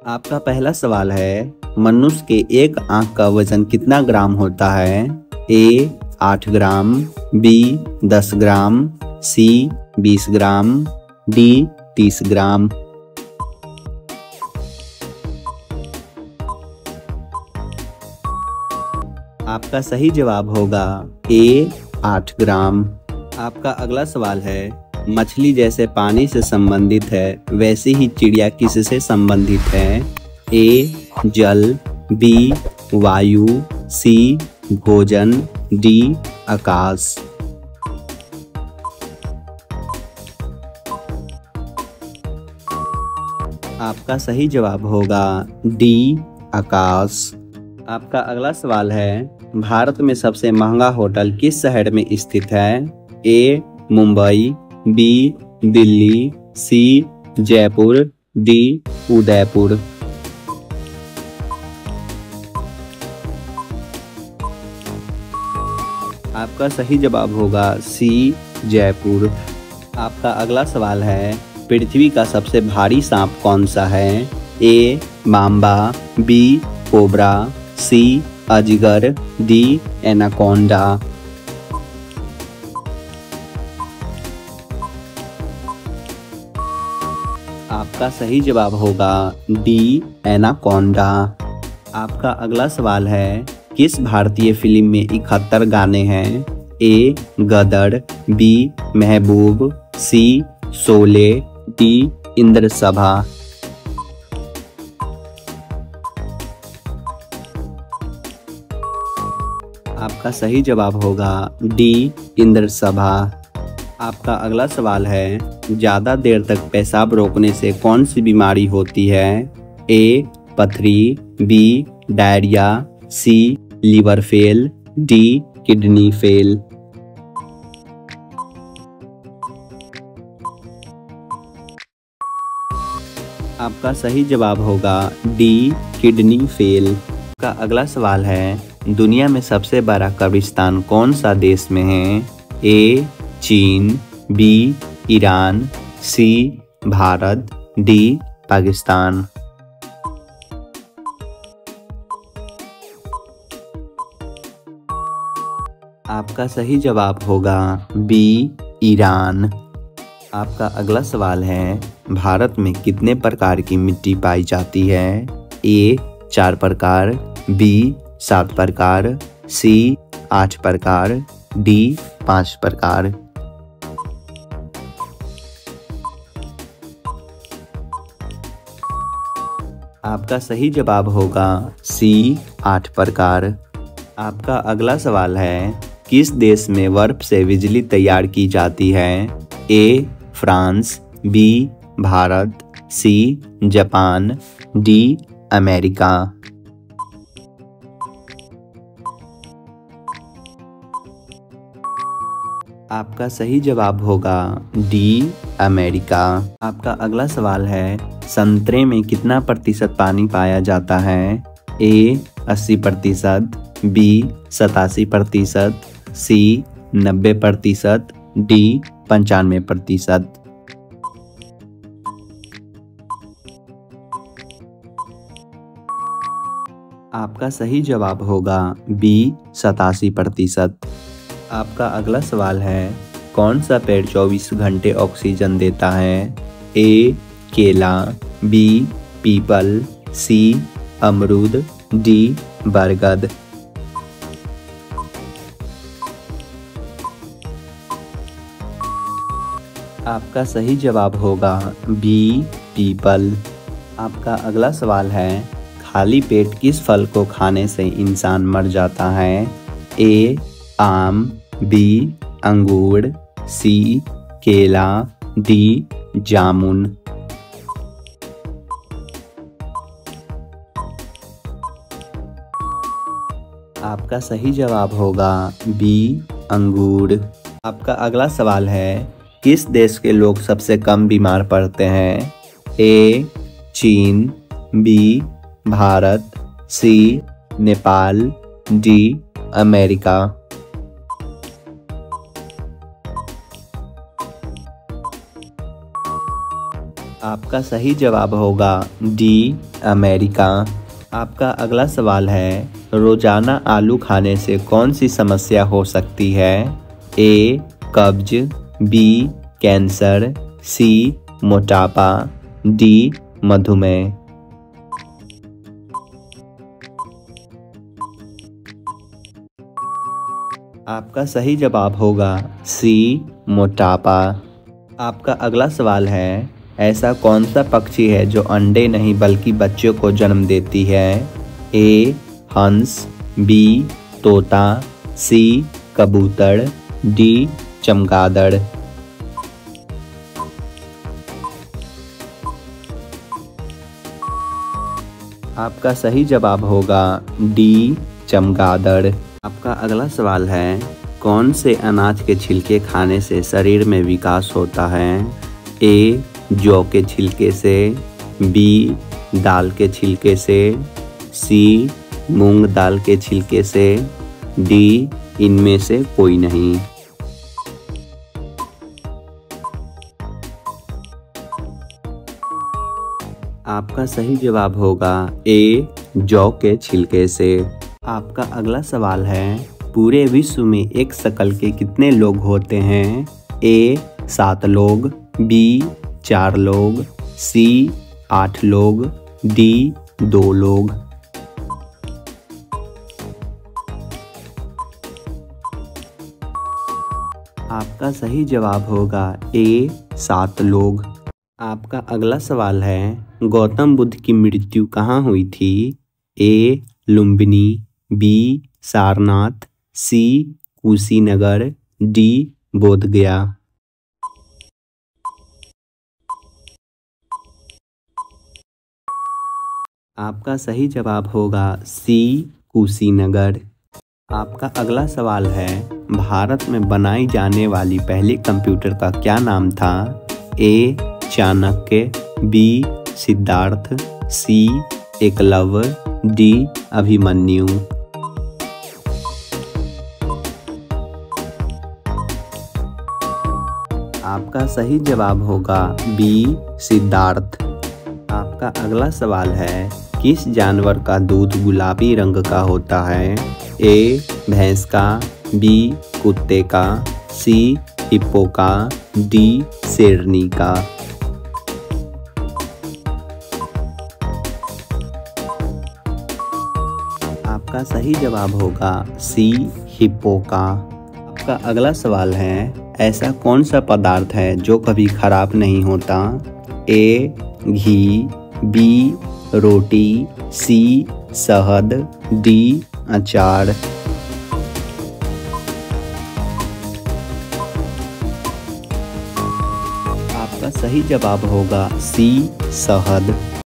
आपका पहला सवाल है, मनुष्य के एक आंख का वजन कितना ग्राम होता है? ए 8 ग्राम, बी 10 ग्राम, सी 20 ग्राम, डी 30 ग्राम। आपका सही जवाब होगा ए 8 ग्राम। आपका अगला सवाल है, मछली जैसे पानी से संबंधित है वैसे ही चिड़िया किससे संबंधित है? ए जल, बी वायु, सी भोजन, डी आकाश। आपका सही जवाब होगा डी आकाश। आपका अगला सवाल है, भारत में सबसे महंगा होटल किस शहर में स्थित है? ए मुंबई, बी दिल्ली, सी जयपुर, डी उदयपुर। आपका सही जवाब होगा सी जयपुर। आपका अगला सवाल है, पृथ्वी का सबसे भारी सांप कौन सा है? ए माम्बा, बी कोबरा, सी अजगर, डी एनाकोंडा। आपका सही जवाब होगा डी एनाकोंडा। आपका अगला सवाल है, किस भारतीय फिल्म में 71 गाने हैं? ए गदर, बी महबूब, सी शोले, डी इंद्रसभा। आपका सही जवाब होगा डी इंद्रसभा। आपका अगला सवाल है, ज्यादा देर तक पेशाब रोकने से कौन सी बीमारी होती है? ए पथरी, B diarrhoea, C liver fail, D kidney fail. आपका सही जवाब होगा डी किडनी फेल। का अगला सवाल है, दुनिया में सबसे बड़ा कब्रिस्तान कौन सा देश में है? ए चीन, बी ईरान, सी भारत, डी पाकिस्तान। आपका सही जवाब होगा बी ईरान। आपका अगला सवाल है, भारत में कितने प्रकार की मिट्टी पाई जाती है? ए 4 प्रकार, बी 7 प्रकार, सी 8 प्रकार, डी 5 प्रकार। आपका सही जवाब होगा सी 8 प्रकार। आपका अगला सवाल है, किस देश में बर्फ से बिजली तैयार की जाती है? A France, B Bharat, C Japan, D America. आपका सही जवाब होगा डी अमेरिका। आपका अगला सवाल है, संतरे में कितना प्रतिशत पानी पाया जाता है? ए 80%, बी 87%, सी 90%, डी 95%। आपका सही जवाब होगा बी 87%। आपका अगला सवाल है, कौन सा पेड़ 24 घंटे ऑक्सीजन देता है? ए केला, बी पीपल, सी अमरूद, डी बरगद। आपका सही जवाब होगा बी पीपल। आपका अगला सवाल है, खाली पेट किस फल को खाने से इंसान मर जाता है? ए आम, बी अंगूर, सी केला, डी जामुन। आपका सही जवाब होगा बी अंगूर। आपका अगला सवाल है, किस देश के लोग सबसे कम बीमार पड़ते हैं? ए चीन, बी भारत, सी नेपाल, डी अमेरिका। आपका सही जवाब होगा डी अमेरिका। आपका अगला सवाल है, रोजाना आलू खाने से कौन सी समस्या हो सकती है? ए कब्ज, बी कैंसर, सी मोटापा, डी मधुमेह। आपका सही जवाब होगा सी मोटापा। आपका अगला सवाल है, ऐसा कौन सा पक्षी है जो अंडे नहीं बल्कि बच्चों को जन्म देती है? ए हंस, बी तोता, सी कबूतर, डी चमगादड़। आपका सही जवाब होगा डी चमगादड़। आपका अगला सवाल है, कौन से अनाज के छिलके खाने से शरीर में विकास होता है? ए जौ के छिलके से, बी दाल के छिलके से, सी मूंग दाल के छिलके से, डी इनमें से कोई नहीं। आपका सही जवाब होगा ए जौ के छिलके से। आपका अगला सवाल है, पूरे विश्व में एक शकल के कितने लोग होते हैं? ए 7 लोग, बी 4 लोग, सी 8 लोग, डी 2 लोग। आपका सही जवाब होगा ए 7 लोग। आपका अगला सवाल है, गौतम बुद्ध की मृत्यु कहाँ हुई थी? ए लुम्बिनी, बी सारनाथ, सी कुशीनगर, डी बोधगया। आपका सही जवाब होगा सी कुशीनगर। आपका अगला सवाल है, भारत में बनाई जाने वाली पहली कंप्यूटर का क्या नाम था? ए चाणक्य, बी सिद्धार्थ, सी एकलव्य, डी अभिमन्यु। आपका सही जवाब होगा बी सिद्धार्थ। आपका अगला सवाल है, किस जानवर का दूध गुलाबी रंग का होता है? ए भैंस का, बी कुत्ते का, सी हिप्पो का, डी शेरनी का। आपका सही जवाब होगा सी हिप्पो का। आपका अगला सवाल है, ऐसा कौन सा पदार्थ है जो कभी खराब नहीं होता? ए घी, बी रोटी, सी शहद, डी अचार। आपका सही जवाब होगा सी शहद।